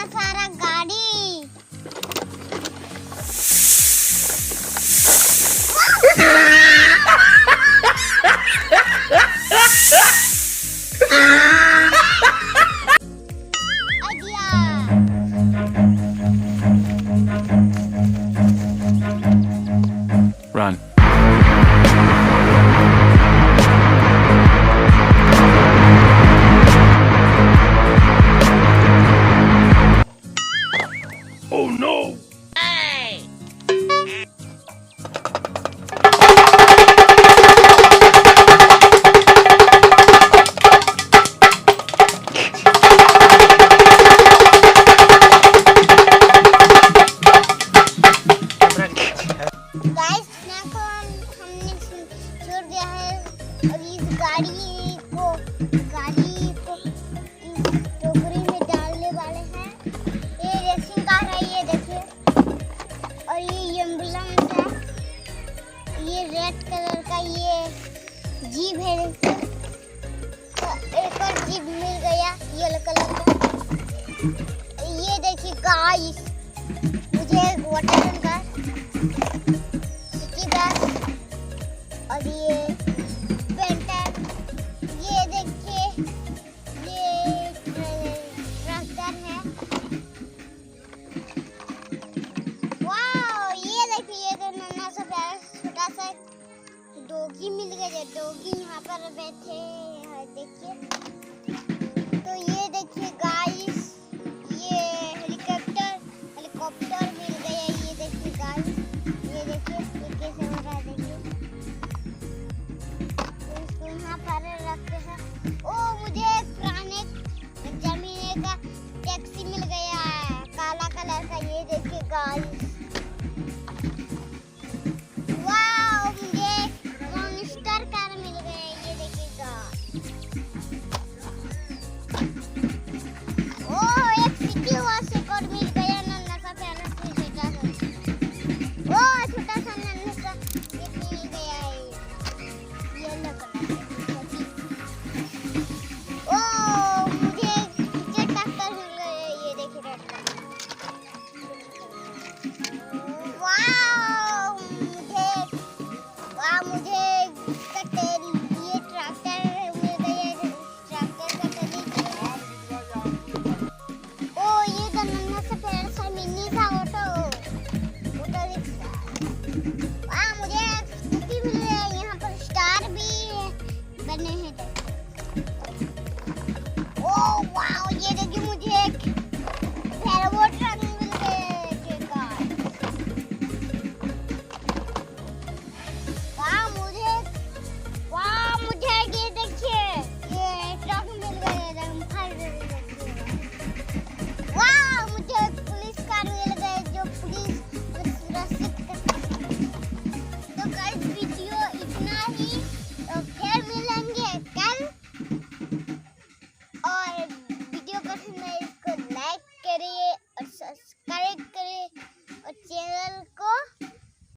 सारा गाड़ी। Run. Oh no! Guys हमने छोड़ दिया है और इस गाड़ी को टोकरी में डालने वाले हैं। ये रेसिंग कार है, ये देखिए। और ये एम्बुलेंस है, ये रेड कलर का ये जीप है। तो एक और जीप मिल गया येलो कलर का। ये देखिए गाइस, मुझे वाटर टैंकर और ये पेंटर, ये देखिए ये ट्रैक्टर है। वाओ, ये देखिए ये तो नन्हा सा प्यारा छोटा सा डॉगी मिल गया। डॉगी यहाँ पर बैठे हैं, देखिए। तो ये देखिए गाइस, ये हेलीकॉप्टर मिल गया। ये देखिए गाइस, ये देखिए ये कैसे हो रहा है, देखिए। यहाँ पर रखते हैं। ओ, मुझे एक पुराने जमीन का टैक्सी मिल गया है, काला कलर का। ये देखिए गाइस,